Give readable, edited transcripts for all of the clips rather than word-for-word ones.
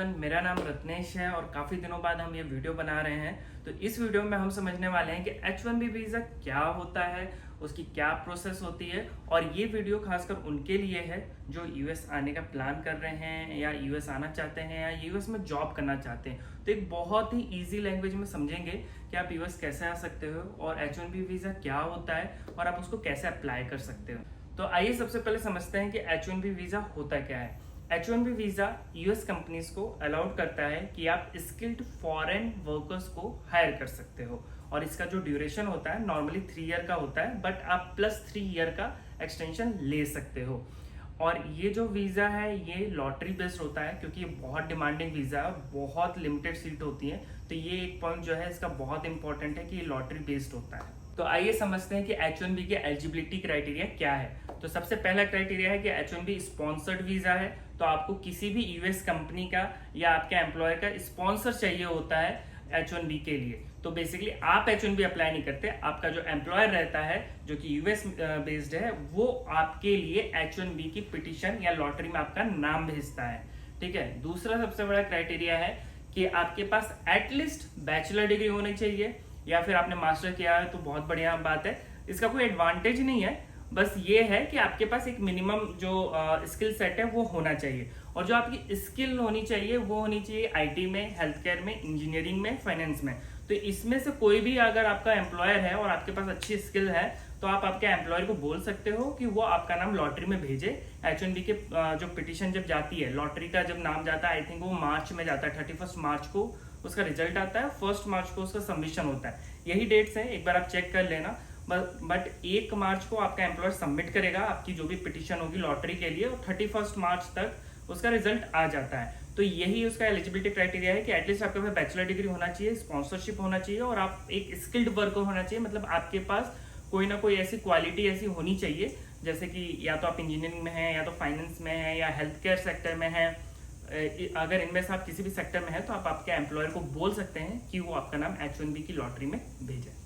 Everyone, मेरा नाम रत्नेश है और काफ़ी दिनों बाद हम ये वीडियो बना रहे हैं। तो इस वीडियो में हम समझने वाले हैं कि H1B वीज़ा क्या होता है, उसकी क्या प्रोसेस होती है। और ये वीडियो खासकर उनके लिए है जो यूएस आने का प्लान कर रहे हैं या यूएस आना चाहते हैं या यूएस में जॉब करना चाहते हैं। तो एक बहुत ही ईजी लैंग्वेज में समझेंगे कि आप यूएस कैसे आ सकते हो और H1B वीज़ा क्या होता है और आप उसको कैसे अप्लाई कर सकते हो। तो आइए सबसे पहले समझते हैं कि H1B वीज़ा होता क्या है। H1B वीज़ा यूएस कंपनीज को अलाउड करता है कि आप स्किल्ड फॉरेन वर्कर्स को हायर कर सकते हो और इसका जो ड्यूरेशन होता है नॉर्मली 3 ईयर का होता है, बट आप +3 ईयर का एक्सटेंशन ले सकते हो। और ये जो वीज़ा है ये लॉटरी बेस्ड होता है क्योंकि ये बहुत डिमांडिंग वीज़ा है, बहुत लिमिटेड सीट होती है। तो ये एक पॉइंट जो है इसका बहुत इंपॉर्टेंट है कि ये लॉटरी बेस्ड होता है। तो आइए समझते हैं कि H1B के एलिजिबिलिटी क्राइटेरिया क्या है। तो सबसे पहला क्राइटेरिया है कि H1B स्पॉन्सर्ड वीज़ा है, तो आपको किसी भी यूएस कंपनी का या आपके एम्प्लॉयर का स्पॉन्सर चाहिए होता है H1B के लिए। तो बेसिकली आप H1B अप्लाई नहीं करते, आपका जो एम्प्लॉयर रहता है जो कि यूएस बेस्ड है वो आपके लिए H1B की पिटीशन या लॉटरी में आपका नाम भेजता है। ठीक है। दूसरा सबसे बड़ा क्राइटेरिया है कि आपके पास एटलीस्ट बैचलर डिग्री होनी चाहिए या फिर आपने मास्टर किया है तो बहुत बढ़िया बात है। इसका कोई एडवांटेज नहीं है, बस ये है कि आपके पास एक मिनिमम जो स्किल सेट है वो होना चाहिए। और जो आपकी स्किल होनी चाहिए वो होनी चाहिए आईटी में, हेल्थ केयर में, इंजीनियरिंग में, फाइनेंस में। तो इसमें से कोई भी अगर आपका एम्प्लॉयर है और आपके पास अच्छी स्किल है तो आप आपके एम्प्लॉयर को बोल सकते हो कि वो आपका नाम लॉटरी में भेजे। H1B के जो पिटीशन जब जाती है, लॉटरी का जब नाम जाता है, आई थिंक वो मार्च में जाता है, 31 मार्च को उसका रिजल्ट आता है, 1 मार्च को उसका सबमिशन होता है। यही डेट्स हैं, एक बार आप चेक कर लेना। बट 1 मार्च को आपका एम्प्लॉयर सबमिट करेगा आपकी जो भी पिटीशन होगी लॉटरी के लिए और 31 मार्च तक उसका रिजल्ट आ जाता है। तो यही उसका एलिजिबिलिटी क्राइटेरिया है कि एटलीस्ट आपके पास बैचलर डिग्री होना चाहिए, स्पॉन्सरशिप होना चाहिए और आप एक स्किल्ड वर्कर होना चाहिए। मतलब आपके पास कोई ना कोई ऐसी क्वालिटी ऐसी होनी चाहिए जैसे कि या तो आप इंजीनियरिंग में हैं या तो फाइनेंस में हैं या हेल्थ केयर सेक्टर में हैं। अगर इनमें से आप किसी भी सेक्टर में है तो आप आपके एम्प्लॉयर को बोल सकते हैं कि वो आपका नाम H1B की लॉटरी में भेजे।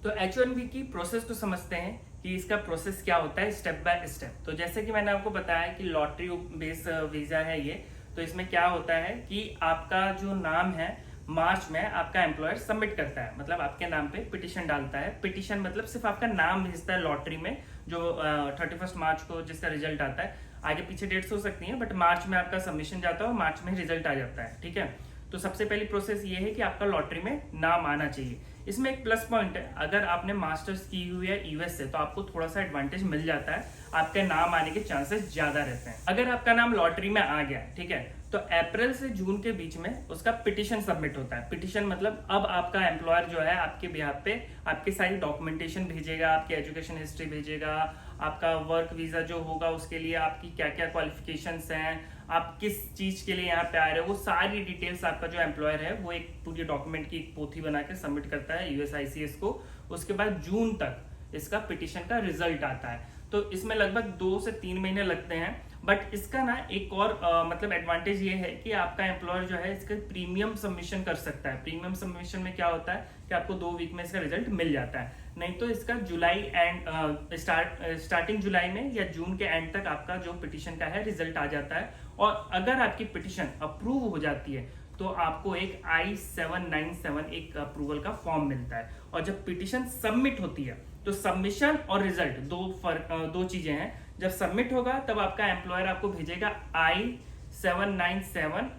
तो H1B की प्रोसेस को समझते हैं कि इसका प्रोसेस क्या होता है स्टेप बाय स्टेप। तो जैसे कि मैंने आपको बताया कि लॉटरी बेस्ड वीज़ा है ये। तो इसमें क्या होता है कि आपका जो नाम है मार्च में आपका एम्प्लॉयर सबमिट करता है, मतलब आपके नाम पे पिटीशन डालता है। पिटीशन मतलब सिर्फ आपका नाम भेजता है लॉटरी में, जो 31 मार्च को जिसका रिजल्ट आता है। आगे पीछे डेट्स हो सकती हैं, बट मार्च में आपका सबमिशन जाता है और मार्च में रिजल्ट आ जाता है। ठीक है। तो सबसे पहली प्रोसेस ये है कि आपका लॉटरी में नाम आना चाहिए। इसमें एक प्लस पॉइंट है, अगर आपने मास्टर्स की हुई है यूएस से तो आपको थोड़ा सा एडवांटेज मिल जाता है, आपके नाम आने के चांसेस ज्यादा रहते हैं। अगर आपका नाम लॉटरी में आ गया, ठीक है, तो अप्रैल से जून के बीच में उसका पिटीशन सबमिट होता है। पिटीशन मतलब अब आपका एम्प्लॉयर जो है आपके बिहाफ पे आपकी सारी डॉक्यूमेंटेशन भेजेगा, आपकी एजुकेशन हिस्ट्री भेजेगा, आपका वर्क वीजा जो होगा उसके लिए आपकी क्या क्या क्वालिफिकेशंस हैं, आप किस चीज के लिए यहाँ पे आ रहे हो, वो सारी डिटेल्स आपका जो एम्प्लॉयर है वो एक पूरी डॉक्यूमेंट की एक पोथी बना के सबमिट करता है USICS को। उसके बाद जून तक इसका पिटीशन का रिजल्ट आता है। तो इसमें लगभग 2 से 3 महीने लगते हैं। बट इसका ना एक और मतलब एडवांटेज ये है कि आपका एम्प्लॉयर जो है इसका प्रीमियम सबमिशन कर सकता है। प्रीमियम सबमिशन में क्या होता है कि आपको 2 वीक में इसका रिजल्ट मिल जाता है, नहीं तो इसका जुलाई एंड स्टार्टिंग जुलाई में या जून के एंड तक आपका जो पिटीशन का है रिजल्ट आ जाता है। और अगर आपकी पिटीशन अप्रूव हो जाती है तो आपको एक I-797 एक अप्रूवल का फॉर्म मिलता है। और जब पिटीशन सबमिट होती है तो सबमिशन और रिजल्ट दो चीजें हैं। जब सबमिट होगा तब आपका एम्प्लॉयर आपको भेजेगा I-797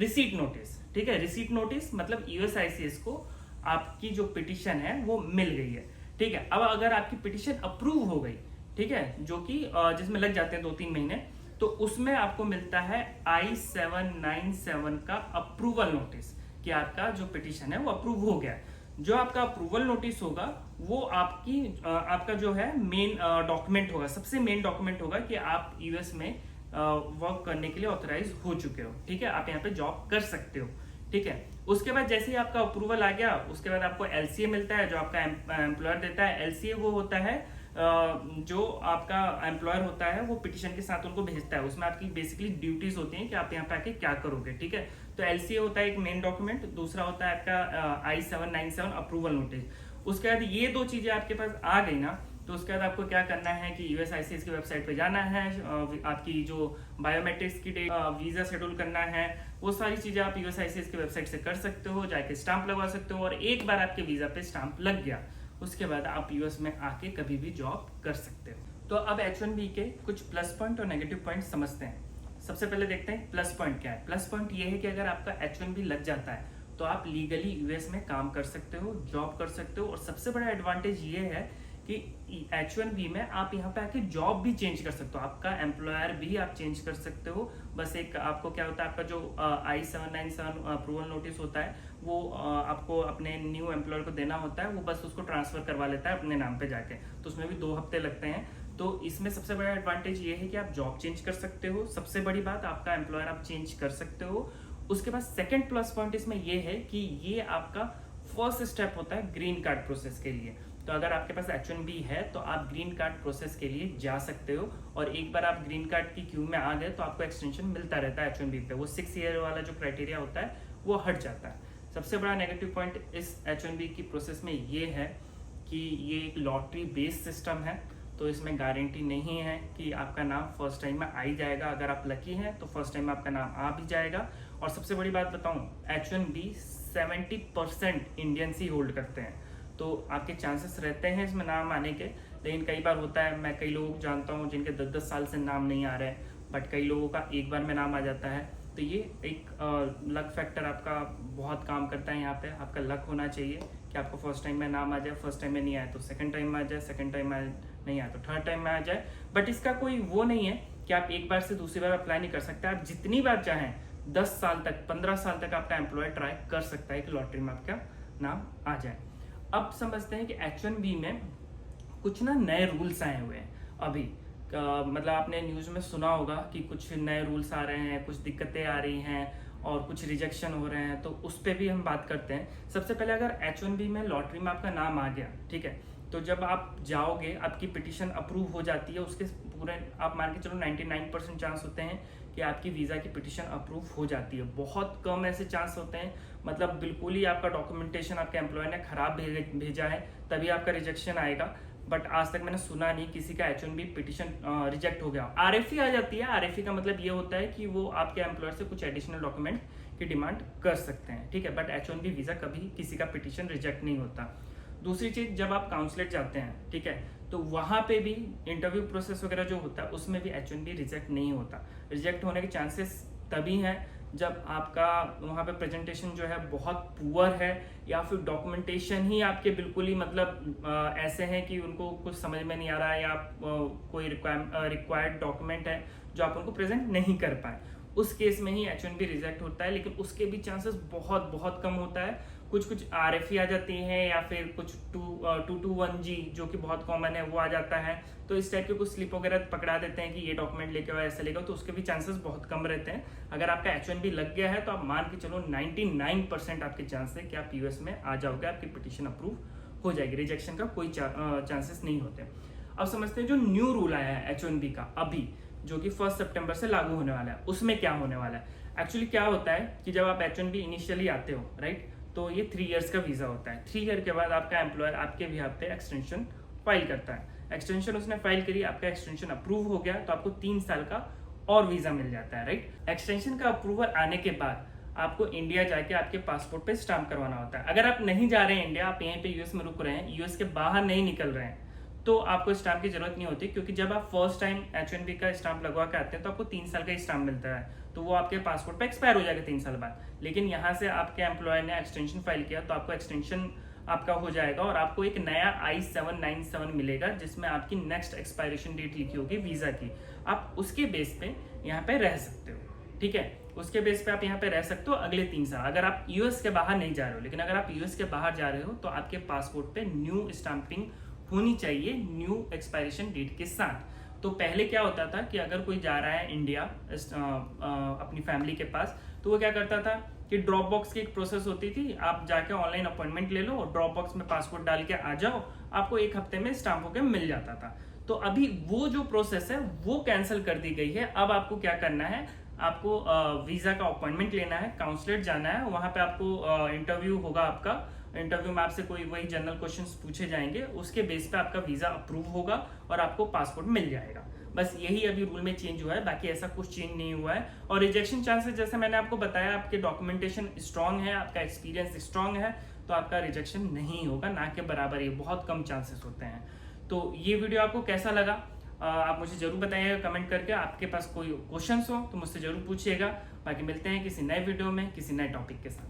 रिसीट नोटिस। ठीक है। रिसीट नोटिस मतलब USICS को आपकी जो पिटीशन है वो मिल गई है। ठीक है। अब अगर आपकी पिटीशन अप्रूव हो गई, ठीक है, जो कि जिसमें लग जाते हैं 2-3 महीने, तो उसमें आपको मिलता है I-797 का अप्रूवल नोटिस कि आपका जो पिटीशन है वो अप्रूव हो गया। जो आपका अप्रूवल नोटिस होगा वो आपका जो है मेन डॉक्यूमेंट होगा, सबसे मेन डॉक्यूमेंट होगा कि आप यूएस में वर्क करने के लिए ऑथराइज हो चुके हो। ठीक है, आप यहाँ पे जॉब कर सकते हो। ठीक है। उसके बाद जैसे ही आपका अप्रूवल आ गया उसके बाद आपको LCA मिलता है जो आपका एम्प्लॉयर देता है। LCA वो होता है जो आपका एम्प्लॉयर होता है वो पिटीशन के साथ उनको भेजता है। उसमें आपकी बेसिकली ड्यूटीज होती हैं कि आप यहाँ पे आके क्या करोगे। ठीक है। तो LCA होता है एक मेन डॉक्यूमेंट, दूसरा होता है आपका I-797 अप्रूवल नोटिस। उसके बाद ये 2 चीजें आपके पास आ गई ना, तो उसके बाद आपको क्या करना है कि USCIS की वेबसाइट पे जाना है, आपकी जो बायोमेट्रिक्स की डेट, वीज़ा शेड्यूल करना है, वो सारी चीज़ें आप USCIS की वेबसाइट से कर सकते हो, जाके स्टाम्प लगवा सकते हो, और एक बार आपके वीज़ा पे स्टाम्प लग गया उसके बाद आप US में आके कभी भी जॉब कर सकते हो। तो अब H1B के कुछ प्लस पॉइंट और नेगेटिव पॉइंट समझते हैं। सबसे पहले देखते हैं प्लस पॉइंट क्या है। प्लस पॉइंट ये है कि अगर आपका H1B लग जाता है तो आप लीगली US में काम कर सकते हो, जॉब कर सकते हो, और सबसे बड़ा एडवांटेज ये है कि H1B में आप यहाँ पे आके जॉब भी चेंज कर सकते हो, आपका एम्प्लॉयर भी आप चेंज कर सकते हो। बस एक आपको क्या होता है, आपका जो I-797 अप्रूवल नोटिस होता है वो आपको अपने न्यू एम्प्लॉयर को देना होता है, वो बस उसको ट्रांसफर करवा लेता है अपने नाम पे जाके, तो उसमें भी 2 हफ्ते लगते हैं। तो इसमें सबसे बड़ा एडवांटेज ये है कि आप जॉब चेंज कर सकते हो, सबसे बड़ी बात आपका एम्प्लॉयर आप चेंज कर सकते हो। उसके बाद सेकंड प्लस पॉइंट इसमें ये है कि ये आपका फर्स्ट स्टेप होता है ग्रीन कार्ड प्रोसेस के लिए। तो अगर आपके पास H1B है तो आप ग्रीन कार्ड प्रोसेस के लिए जा सकते हो, और एक बार आप ग्रीन कार्ड की क्यू में आ गए तो आपको एक्सटेंशन मिलता रहता है H1B पे, वो 6 ईयर वाला जो क्राइटेरिया होता है वो हट जाता है। सबसे बड़ा नेगेटिव पॉइंट इस H1B की प्रोसेस में ये है कि ये एक लॉटरी बेस्ड सिस्टम है, तो इसमें गारंटी नहीं है कि आपका नाम फर्स्ट टाइम में आ ही जाएगा। अगर आप लकी हैं तो फर्स्ट टाइम में आपका नाम आ भी जाएगा। और सबसे बड़ी बात बताऊं, H1B 70% इंडियंस ही होल्ड करते हैं, तो आपके चांसेस रहते हैं इसमें नाम आने के। लेकिन कई बार होता है, मैं कई लोग जानता हूँ जिनके 10-10 साल से नाम नहीं आ रहे हैं, बट कई लोगों का एक बार में नाम आ जाता है। तो ये एक लक फैक्टर आपका बहुत काम करता है। यहाँ पे आपका लक होना चाहिए कि आपको फर्स्ट टाइम में नाम आ जाए, फर्स्ट टाइम में नहीं आए तो सेकंड टाइम में आ जाए, सेकंड टाइम में नहीं आए तो थर्ड टाइम में आ जाए। बट इसका कोई वो नहीं है कि आप एक बार से दूसरी बार अप्लाई नहीं कर सकते, आप जितनी बार चाहें 10 साल तक, 15 साल तक आपका एम्प्लॉयर ट्राई कर सकता है कि लॉटरी में आपका नाम आ जाए। अब समझते हैं कि H1B में कुछ ना नए रूल्स आए हुए हैं अभी। मतलब आपने न्यूज़ में सुना होगा कि कुछ नए रूल्स आ रहे हैं, कुछ दिक्कतें आ रही हैं और कुछ रिजेक्शन हो रहे हैं, तो उस पर भी हम बात करते हैं। सबसे पहले अगर H1B में लॉटरी में आपका नाम आ गया, ठीक है, तो जब आप जाओगे आपकी पिटीशन अप्रूव हो जाती है, उसके पूरे आप मान के चलो 99% चांस होते हैं कि आपकी वीज़ा की पिटीशन अप्रूव हो जाती है। बहुत कम ऐसे चांस होते हैं, मतलब बिल्कुल ही आपका डॉक्यूमेंटेशन आपके एम्प्लॉयर ने खराब भेजा है तभी आपका रिजेक्शन आएगा। बट आज तक मैंने सुना नहीं किसी का H1B पिटीशन रिजेक्ट हो गया। RFE आ जाती है, RFE का मतलब ये होता है कि वो आपके एम्प्लॉयर से कुछ एडिशनल डॉक्यूमेंट की डिमांड कर सकते हैं, ठीक है, बट H1B वीज़ा कभी किसी का पिटीशन रिजेक्ट नहीं होता। दूसरी चीज़, जब आप काउंसलेट जाते हैं, ठीक है, तो वहाँ पे भी इंटरव्यू प्रोसेस वगैरह जो होता है उसमें भी H1B रिजेक्ट नहीं होता। रिजेक्ट होने के चांसेस तभी हैं जब आपका वहाँ पे प्रेजेंटेशन जो है बहुत पुअर है, या फिर डॉक्यूमेंटेशन ही आपके बिल्कुल ही मतलब ऐसे हैं कि उनको कुछ समझ में नहीं आ रहा है, या कोई रिक्वायर्ड डॉक्यूमेंट है जो आप उनको प्रेजेंट नहीं कर पाए, उस केस में ही H1B रिजेक्ट होता है। लेकिन उसके भी चांसेस बहुत बहुत कम होता है। कुछ RFE आ जाती हैं, या फिर कुछ 221G जो कि बहुत कॉमन है वो आ जाता है, तो इस टाइप के कुछ स्लिप वगैरह पकड़ा देते हैं कि ये डॉक्यूमेंट लेके आओ, ऐसे लेके आओ, तो उसके भी चांसेस बहुत कम रहते हैं। अगर आपका H1B लग गया है तो आप मान के चलो 99% आपके चांस है कि आप US में आ जाओगे, आपकी पिटीशन अप्रूव हो जाएगी, रिजेक्शन का कोई चांसेस नहीं होते। अब समझते हैं जो न्यू रूल आया है H1B का अभी, जो कि 1 सितंबर से लागू होने वाला है, उसमें क्या होने वाला है। एक्चुअली क्या होता है कि जब आप H1B इनिशियली आते हो, राइट, तो ये 3 इयर्स का वीज़ा होता है। 3 ईयर के बाद आपका एम्प्लॉयर आपके बिहाफ पे एक्सटेंशन फाइल करता है। एक्सटेंशन उसने फाइल करी, आपका एक्सटेंशन अप्रूव हो गया तो आपको 3 साल का और वीज़ा मिल जाता है, राइट। एक्सटेंशन का अप्रूवल आने के बाद आपको इंडिया जाके आपके पासपोर्ट पे स्टाम्प करवाना होता है। अगर आप नहीं जा रहे हैं इंडिया, आप यहीं पे US में रुक रहे हैं, US के बाहर नहीं निकल रहे हैं, तो आपको स्टाम्प की जरूरत नहीं होती, क्योंकि जब आप फर्स्ट टाइम H1B का स्टाम्प लगवा के आते हैं तो आपको 3 साल का स्टाम्प मिलता है, तो वो आपके पासपोर्ट पे एक्सपायर हो जाएगा 3 साल बाद। लेकिन यहाँ से आपके एम्प्लॉयर ने एक्सटेंशन फाइल किया तो आपको एक्सटेंशन आपका हो जाएगा, और आपको एक नया I-797 मिलेगा जिसमें आपकी नेक्स्ट एक्सपायरेशन डेट लिखी होगी वीज़ा की। आप उसके बेस पे यहाँ पे रह सकते हो, ठीक है, उसके बेस पे आप यहाँ पे रह सकते हो अगले 3 साल, अगर आप US के बाहर नहीं जा रहे हो। लेकिन अगर आप US के बाहर जा रहे हो तो आपके पासपोर्ट पे न्यू स्टाम्पिंग होनी चाहिए न्यू एक्सपायरेशन डेट के साथ। तो पहले क्या होता था कि अगर कोई जा रहा है इंडिया अपनी फैमिली के पास, तो वो क्या करता था कि ड्रॉप बॉक्स की एक प्रोसेस होती थी, आप जाके ऑनलाइन अपॉइंटमेंट ले लो और ड्रॉप बॉक्स में पासपोर्ट डाल के आ जाओ, आपको 1 हफ्ते में स्टाम्प होकर मिल जाता था। तो अभी वो जो प्रोसेस है वो कैंसिल कर दी गई है। अब आपको क्या करना है, आपको वीज़ा का अपॉइंटमेंट लेना है, काउंसलेट जाना है, वहाँ पे आपको इंटरव्यू होगा आपका इंटरव्यू में आपसे कोई वही जनरल क्वेश्चंस पूछे जाएंगे, उसके बेस पे आपका वीज़ा अप्रूव होगा और आपको पासपोर्ट मिल जाएगा। बस यही अभी रूल में चेंज हुआ है, बाकी ऐसा कुछ चेंज नहीं हुआ है। और रिजेक्शन चांसेस जैसे मैंने आपको बताया, आपके डॉक्यूमेंटेशन स्ट्रांग है, आपका एक्सपीरियंस स्ट्रांग है, तो आपका रिजेक्शन नहीं होगा, ना के बराबर, ये बहुत कम चांसेस होते हैं। तो ये वीडियो आपको कैसा लगा आप मुझे जरूर बताइएगा कमेंट करके। आपके पास कोई क्वेश्चंस हो तो मुझसे जरूर पूछिएगा। बाकी मिलते हैं किसी नए वीडियो में किसी नए टॉपिक के साथ।